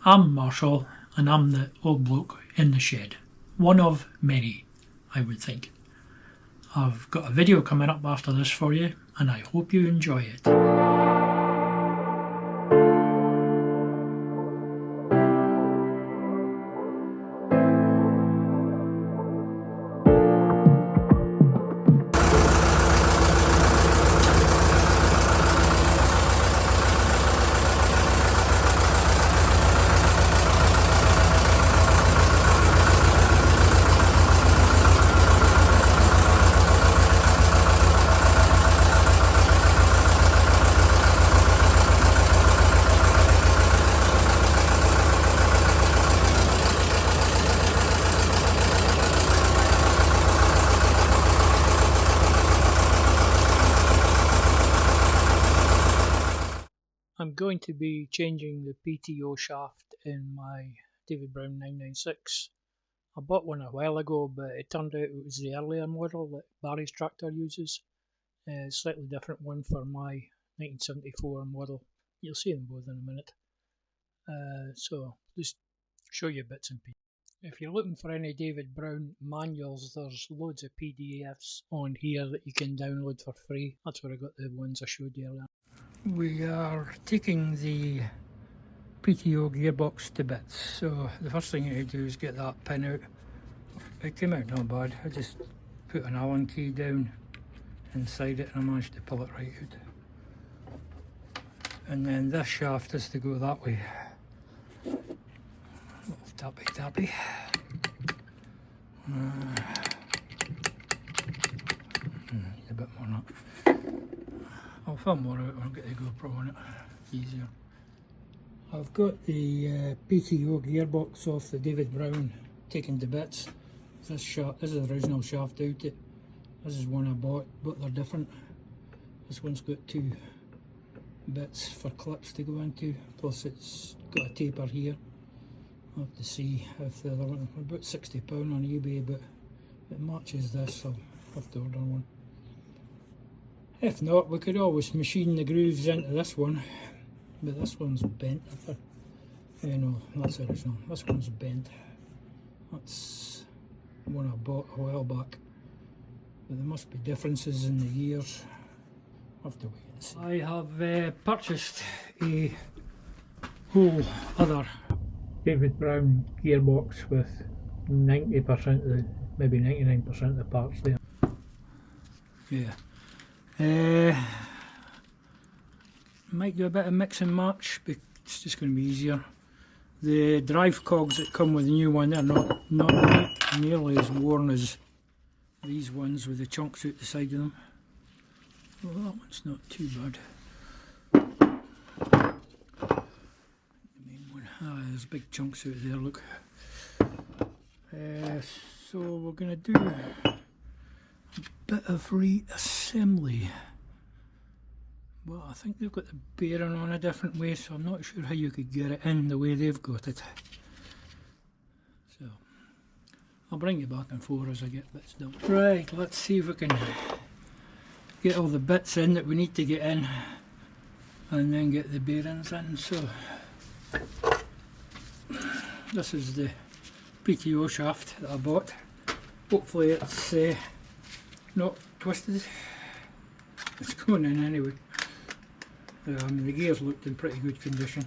I'm Marshall, and I'm the old bloke in the shed. One of many, I would think. I've got a video coming up after this for you, and I hope you enjoy it. I'm going to be changing the PTO shaft in my David Brown 996. I bought one a while ago, but it turned out it was the earlier model that Barry's tractor uses. A slightly different one for my 1974 model. You'll see them both in a minute. So just show you bits and pieces. If you're looking for any David Brown manuals, there's loads of PDFs on here that you can download for free. That's where I got the ones I showed you earlier. We are taking the PTO gearbox to bits, so the first thing you do is get that pin out. It came out not bad. I just put an Allen key down inside it and I managed to pull it right out. And then this shaft is to go that way. Little tappy tappy. Need a bit more than that. I'll film more out when I get the GoPro on it, easier. I've got the PTO gearbox off the David Brown taken to bits. This is the original shaft out it. This is one I bought, but they're different. This one's got two bits for clips to go into, plus it's got a taper here. I'll have to see if the other one, about £60 on eBay, but it matches this, so I'll have to order one. If not, we could always machine the grooves into this one, but this one's bent. No, that's original. This one's bent. That's one I bought a while back, but there must be differences in the years. I'll have to wait and see. I have purchased a whole other David Brown gearbox with 90% of the, maybe 99% of the parts there. Yeah. Might do a bit of mix and match, but it's just going to be easier. The drive cogs that come with the new one, they're not nearly as worn as these ones with the chunks out the side of them. Well, that one's not too bad. The main one, there's big chunks out there, look. So we're going to do a bit of reassembly. Well, I think they've got the bearing on a different way, so I'm not sure how you could get it in the way they've got it. So I'll bring you back and forth as I get bits done. Right, let's see if we can get all the bits in that we need to get in and then get the bearings in. So this is the PTO shaft that I bought. Hopefully it's not twisted. It's going in anyway. The gears looked in pretty good condition.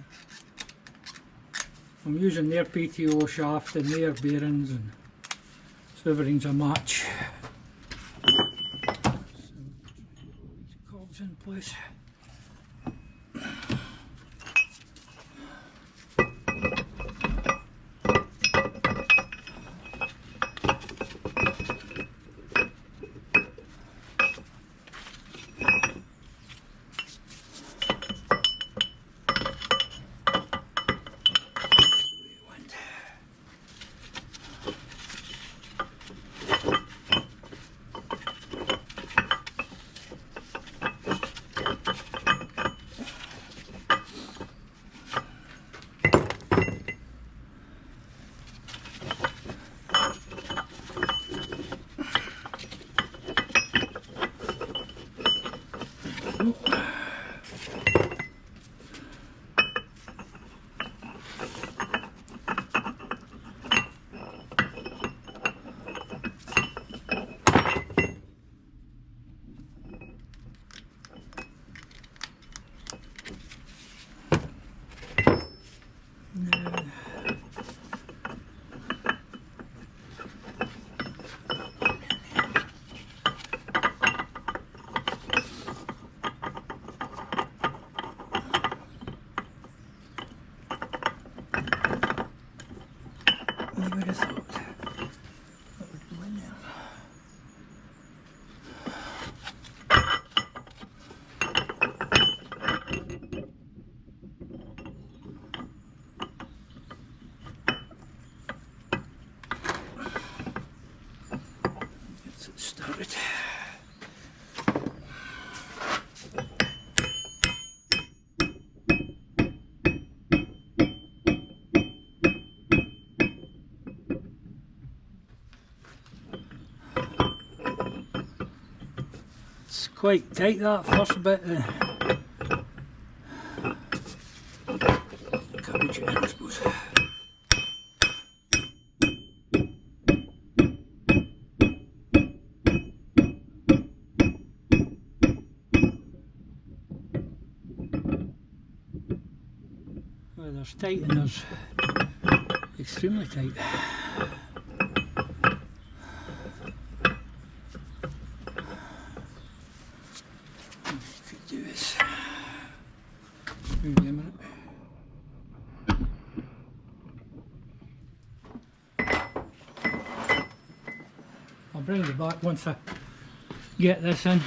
I'm using their PTO shaft and their bearings, and so everything's a match. So, cogs in place. you would have thought that would go in there. Gets it started. It's quite tight, that first bit. Can't reach it in, I suppose. Well, there's tight and there's extremely tight. Do this. Maybe a minute. I'll bring it back once I get this in.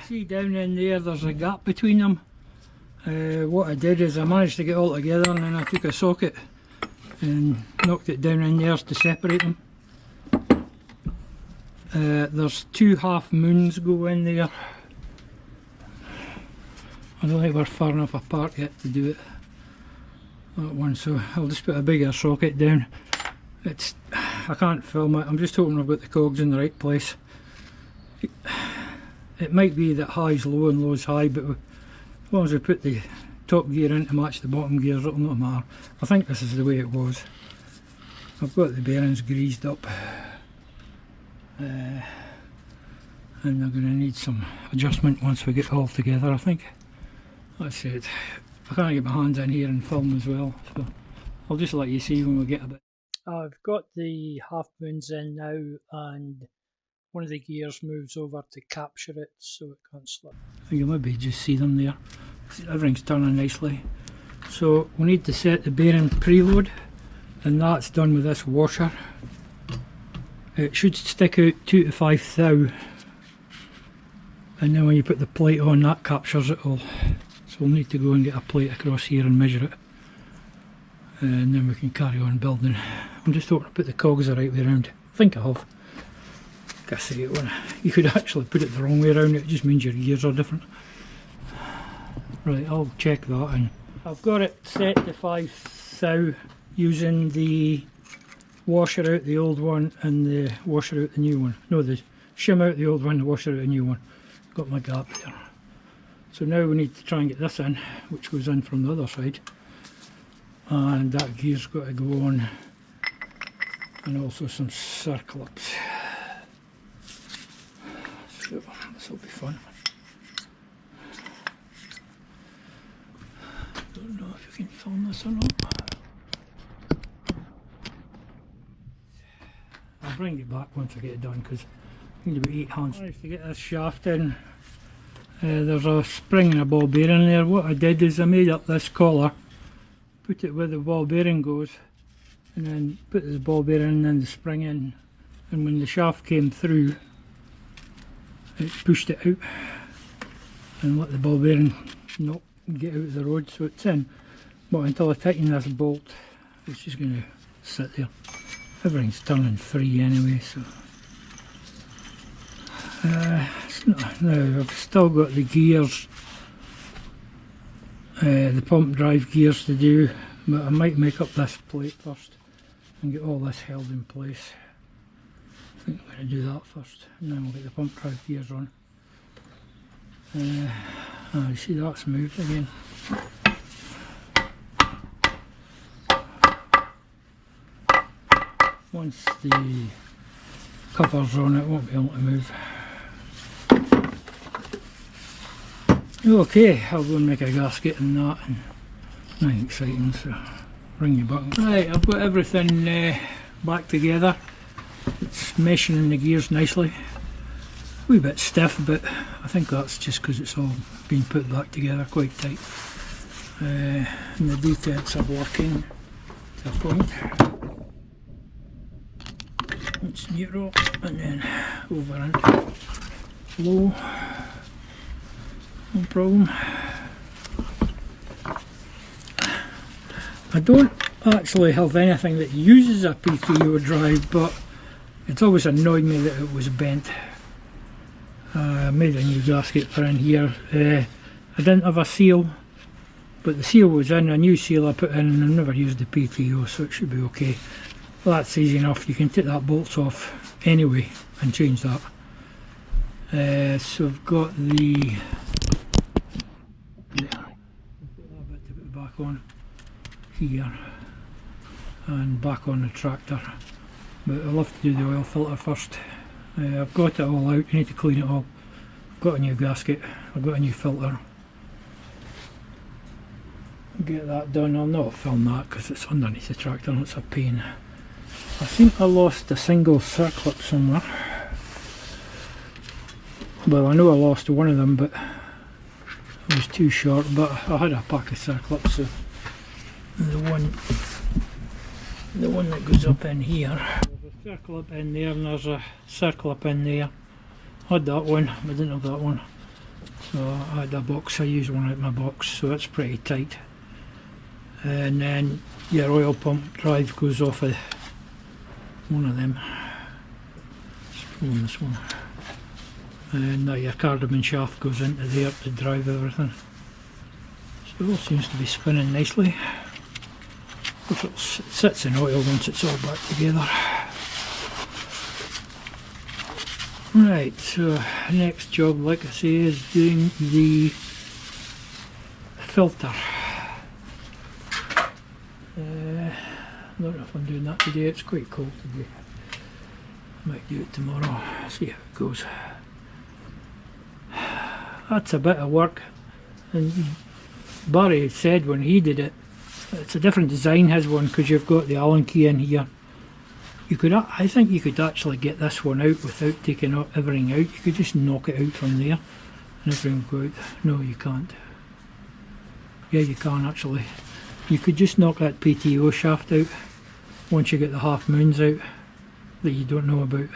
See down in there, there's a gap between them. What I did is I managed to get all together, and then I took a socket and knocked it down in there to separate them. There's 2 half moons go in there. I don't think we're far enough apart yet to do it, that one, so I'll just put a bigger socket down. I can't film it, I'm just hoping I've got the cogs in the right place. It might be that high's low and low's high, but as long as we put the top gear in to match the bottom gears, it'll not matter. I think this is the way it was. I've got the bearings greased up, and they're going to need some adjustment once we get it all together, I think. That's it. I can't get my hands in here and film as well, so I'll just let you see when we get a bit. I've got the half moons in now, and one of the gears moves over to capture it so it can't slip. You can maybe just see them there. Everything's turning nicely. So we need to set the bearing preload, and that's done with this washer. It should stick out 2 to 5 thou, and then when you put the plate on, that captures it all. So we'll need to go and get a plate across here and measure it, and then we can carry on building. I'm just hoping to put the cogs the right way around. I think I have. Like I say, you could actually put it the wrong way around, it just means your gears are different. Right, I'll check that, and I've got it set to 5 thou using the washer out the old one and the washer out the new one. No, the shim out the old one, the washer out the new one. Got my gap there. So now we need to try and get this in, which goes in from the other side, and that gear's got to go on, and also some circlips. So this will be fun. Don't know if you can film this or not. I'll bring it back once I get it done, because I need about 8 hands. To get this shaft in, there's a spring and a ball bearing there. What I did is I made up this collar, put it where the ball bearing goes, and then put the ball bearing and then the spring in, and when the shaft came through, it pushed it out and let the ball bearing not get out of the road, so it's in. But until I tighten this bolt, it's just going to sit there. Everything's turning free anyway, so now I've still got the gears, the pump drive gears to do, but I might make up this plate first and get all this held in place. I think I'm going to do that first, and then we'll get the pump drive gears on. You see that's moved again. Once the cover's on, it won't be able to move. Okay, I'll go and make a gasket and that, and nothing exciting, so ring your button. Right, I've got everything back together. It's meshing in the gears nicely. A wee bit stiff, but I think that's just because it's all been put back together quite tight. And the detents are working to a point. It's neutral and then over into low. No problem. I don't actually have anything that uses a PTO drive, but it's always annoyed me that it was bent. I made a new gasket for in here. I didn't have a seal, but the seal was in, a new seal I put in, and I've never used the PTO, so it should be okay. Well, that's easy enough. You can take that bolts off anyway and change that. So I've got the put that bit to put back on here and back on the tractor, but I'll have to do the oil filter first. I've got it all out. You need to clean it all. I've got a new gasket, I've got a new filter. Get that done. I'll not film that because it's underneath the tractor and it's a pain. I think I lost a single circlip somewhere. Well, I know I lost one of them, but it was too short, but I had a pack of circlips, so the one that goes up in here, there's a circlip in there and there's a circlip in there. I had that one, I didn't have that one, so I had a box. I used one out of my box, so it's pretty tight. And then your oil pump drive goes off of one of them. Let's pull on this one. And now your cardan shaft goes into there to drive everything. So it all seems to be spinning nicely. It sits in oil once it's all back together. Right, so next job, like I say, is doing the filter. I don't know if I'm doing that today. It's quite cold today. Might do it tomorrow, see how it goes. That's a bit of work, and Barry said when he did it, it's a different design, his one, because you've got the Allen key in here. You could, I think you could actually get this one out without taking everything out. You could just knock it out from there and everything would go out. No, you can't. Yeah, you can actually. You could just knock that PTO shaft out once you get the half moons out that you don't know about.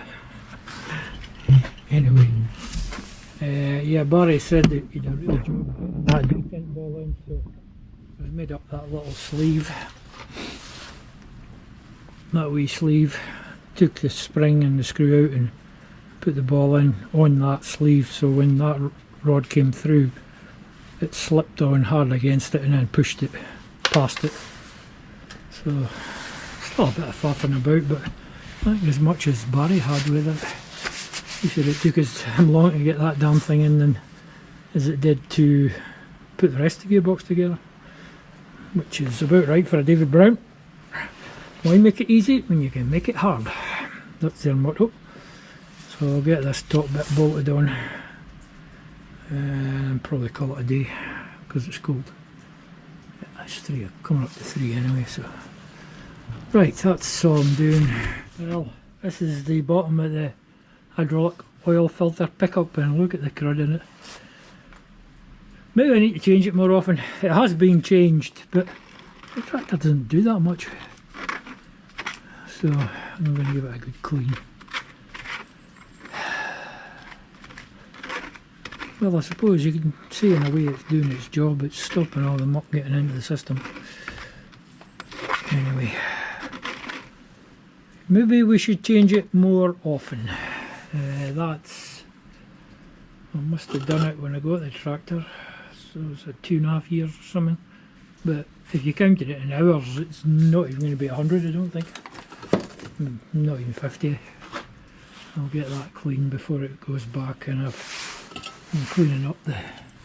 Anyway, yeah, Barry said that he'd a real job that detent ball in, so I made up that little sleeve, that wee sleeve, took the spring and the screw out and put the ball in on that sleeve, so when that rod came through it slipped on hard against it and then pushed it past it. So still a bit of faffing about, but I think as much as Barry had with it. He said it took him long to get that damn thing in than as it did to put the rest of the gearbox together, which is about right for a David Brown. Why make it easy when you can make it hard? That's their motto. So I'll get this top bit bolted on and probably call it a day because it's cold. Yeah, it's 3, coming up to 3 anyway, so right, that's all I'm doing. Well, this is the bottom of the hydraulic oil filter pickup, and look at the crud in it. Maybe I need to change it more often. It has been changed, but the tractor doesn't do that much, so I'm going to give it a good clean. Well, I suppose you can see in a way it's doing its job. It's stopping all the muck getting into the system. Anyway, maybe we should change it more often. That's, I must have done it when I got the tractor, so it's a 2.5 years or something. But if you counted it in hours, it's not even going to be 100, I don't think. Not even 50. I'll get that clean before it goes back, and I'm cleaning up the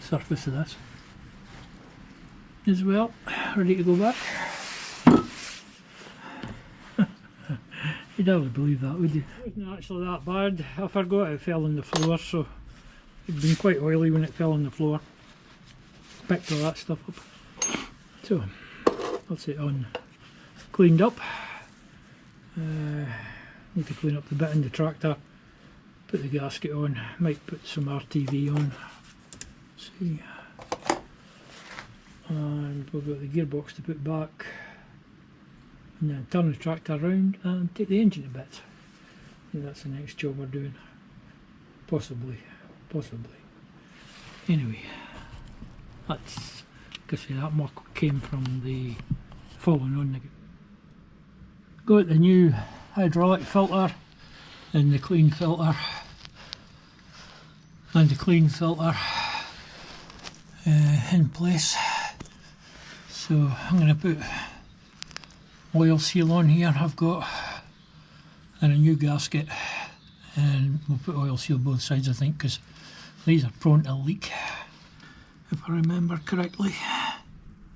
surface of this as well, ready to go back. You'd hardly believe that, would you? It wasn't actually that bad. I forgot it fell on the floor, so it'd been quite oily when it fell on the floor. Picked all that stuff up. So, that's it on. Cleaned up. Need to clean up the bit in the tractor. Put the gasket on. Might put some RTV on. Let's see. And we've got the gearbox to put back. And then turn the tractor around and take the engine to bits. think that's the next job we're doing. Possibly. Anyway, that's, because that muck came from the falling on the. Got the new hydraulic filter and the clean filter in place. So I'm going to put oil seal on here I've got, and a new gasket, and we'll put oil seal both sides, I think, because these are prone to leak, if I remember correctly.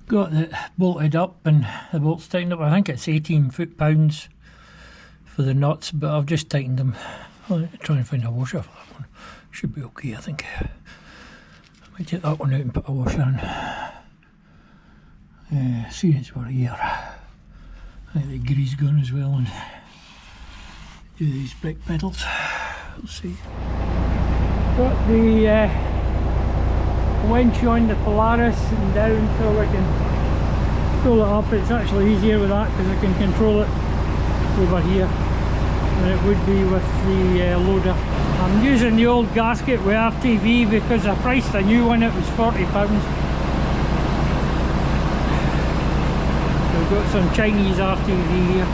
Got it bolted up and the bolts tightened up. I think it's 18 foot-pounds for the nuts, but I've just tightened them. I'll try and find a washer for that one. Should be okay, I think. I might take that one out and put a washer in. See, it's we're here. I think the grease gone as well, and do these brake pedals. We'll see. Got the winch on the Polaris and down so we can pull it up. It's actually easier with that because I can control it over here than it would be with the loader. I'm using the old gasket with RTV because I priced a new one, it was £40. So we've got some Chinese RTV here.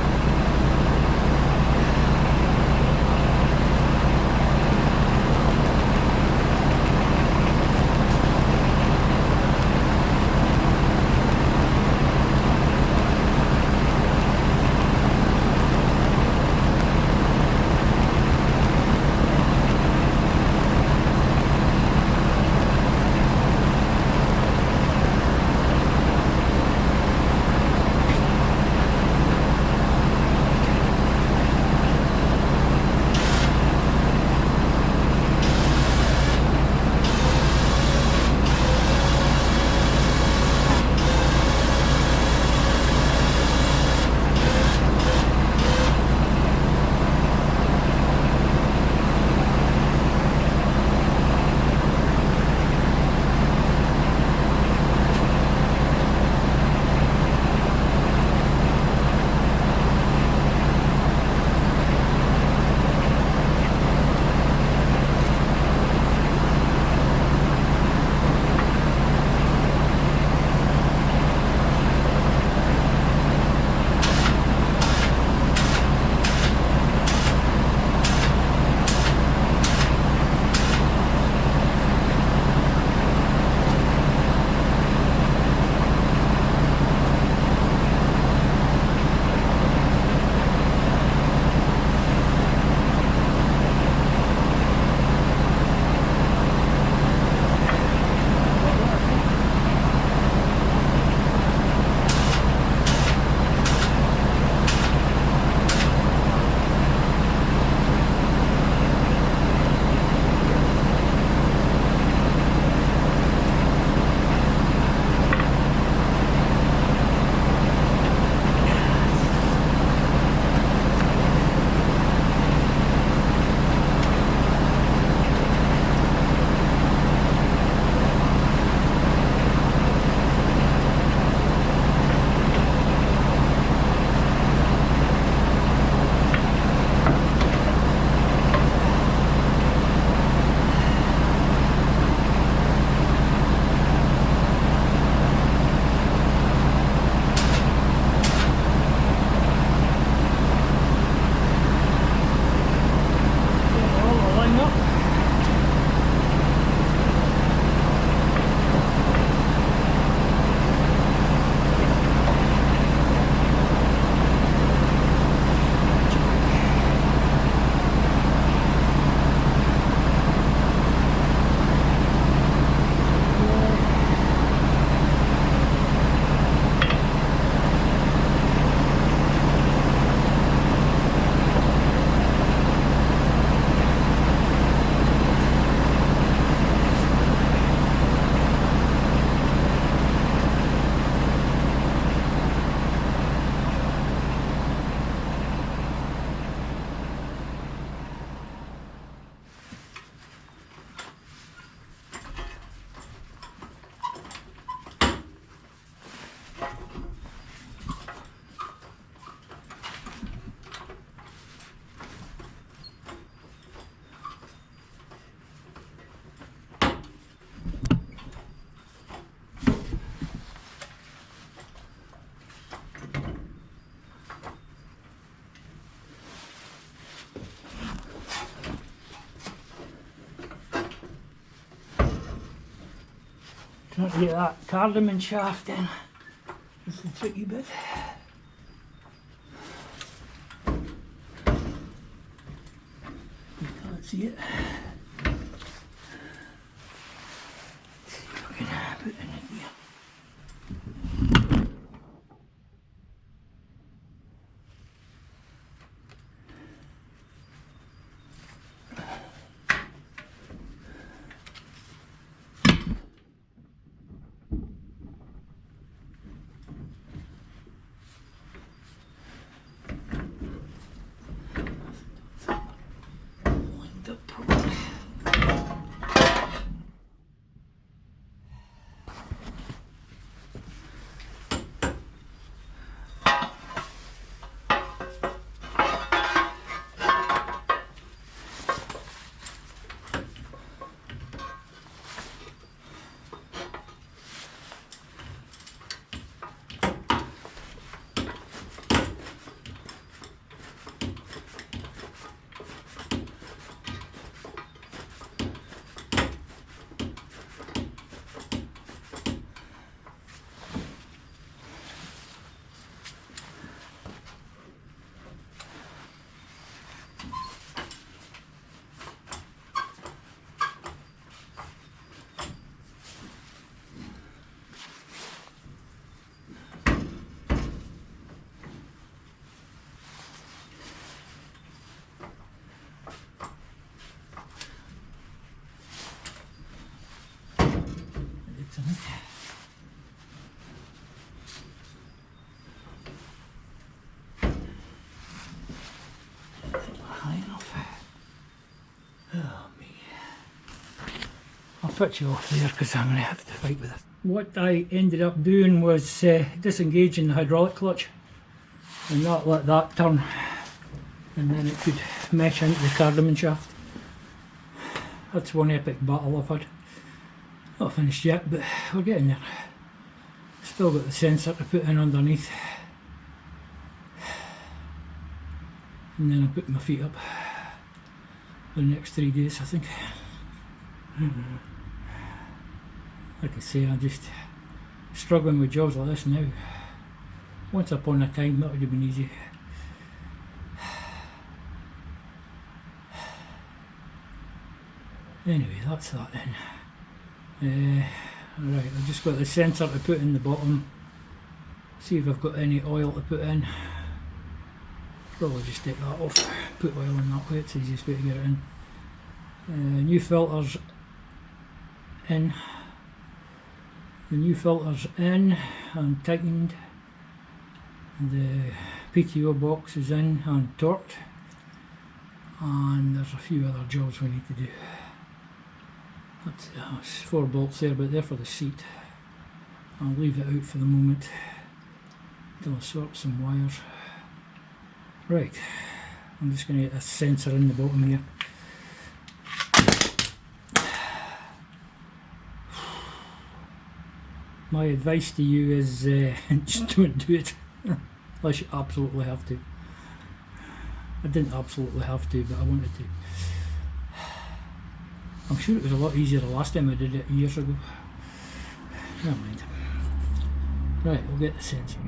want to get that cardan shaft in. That's the tricky bit. You can't see it. Let's see if I can put it in here. I'll fit you off there because I'm going to have to fight with it. What I ended up doing was disengaging the hydraulic clutch and not let that turn, and then it could mesh into the cardan shaft. That's one epic battle I've had. Not finished yet, but we're getting there. Still got the sensor to put in underneath, and then I'll put my feet up for the next 3 days, I think. Like I say, I'm just struggling with jobs like this now. Once upon a time that would have been easy. Anyway, that's that then. Right, I've just got the sensor to put in the bottom. See if I've got any oil to put in. Probably just take that off, put oil in that way, it's the easiest way to get it in. New filters in. The new filters in and tightened. The PTO box is in and torqued. And there's a few other jobs we need to do. That's 4 bolts there, but they're for the seat. I'll leave it out for the moment until I sort some wires. Right, I'm just going to get a sensor in the bottom here. My advice to you is just don't do it unless you absolutely have to. I didn't absolutely have to, but I wanted to. I'm sure it was a lot easier the last time I did it years ago. Never mind. Right, we'll get the sensor.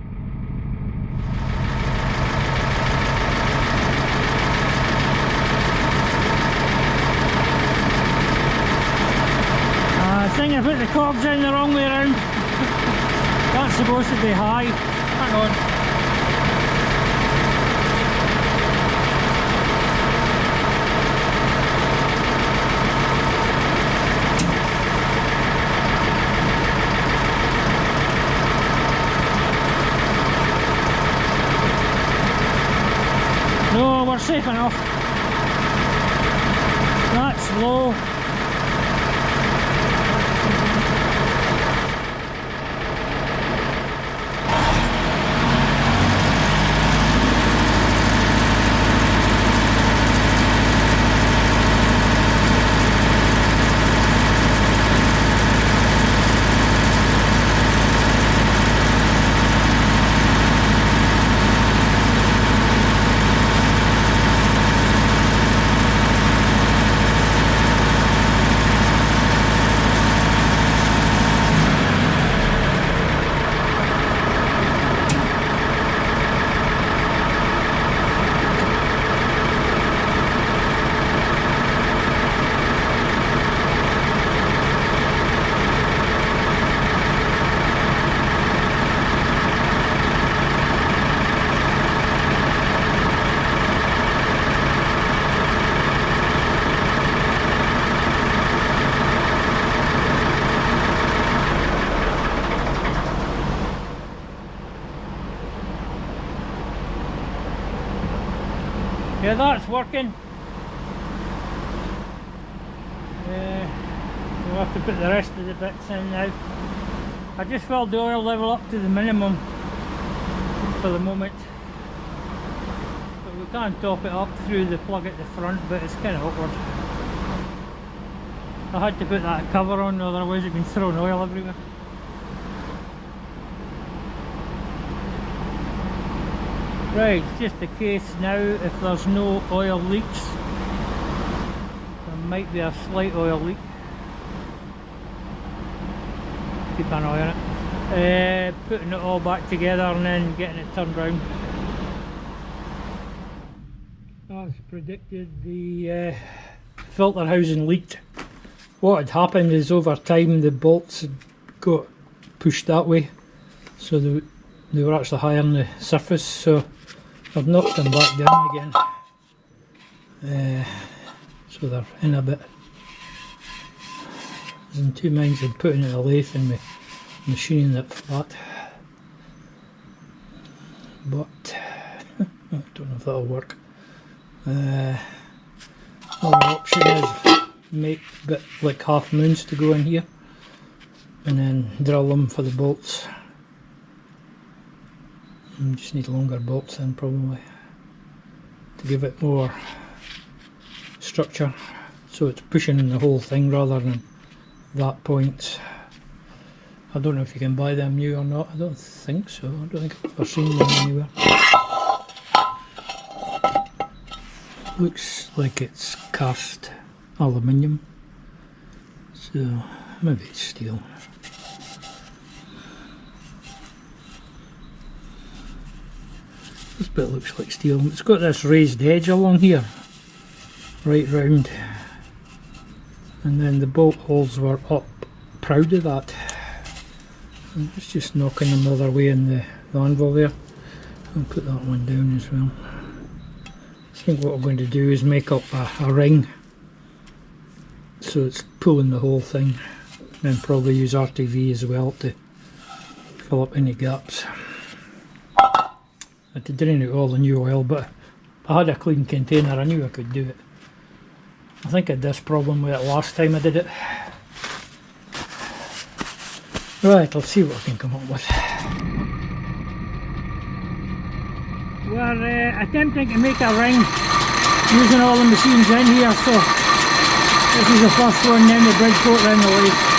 I think I put the cogs in the wrong way around. That's supposed to be high. Hang on. No, we're safe enough. That's low. Yeah, that's working. We'll have to put the rest of the bits in now. I just filled the oil level up to the minimum for the moment. But we can top it up through the plug at the front, but it's kind of awkward. I had to put that cover on, otherwise it'd been throwing oil everywhere. Right, it's just the case now, if there's no oil leaks, there might be a slight oil leak. Keep an eye on it. Putting it all back together and then getting it turned round. As predicted, the filter housing leaked. What had happened is over time the bolts had got pushed that way, so they were actually higher on the surface, so I've knocked them back down again. So they're in a bit. I was in two minds of putting it in a lathe and machining it flat, but I don't know if that'll work. Another option is make a bit like half moons to go in here and then drill them for the bolts. You just need longer bolts then probably to give it more structure, so it's pushing in the whole thing rather than that point. I don't know if you can buy them new or not. I don't think so. I don't think I've ever seen them anywhere. Looks like it's cast aluminium, so maybe it's steel. This bit looks like steel. It's got this raised edge along here, right round, and then the bolt holes were up. Proud of that. And it's just knocking them other way in the anvil there. I'll put that one down as well. I think what I'm going to do is make up a ring, so it's pulling the whole thing, and probably use RTV as well to fill up any gaps. I had to drain out all the new oil, but I had a clean container, I knew I could do it. I think I had this problem with it last time I did it. Right, I'll see what I can come up with. We're attempting to make a ring using all the machines in here, so this is the first one, then the bridge boat, then the lathe.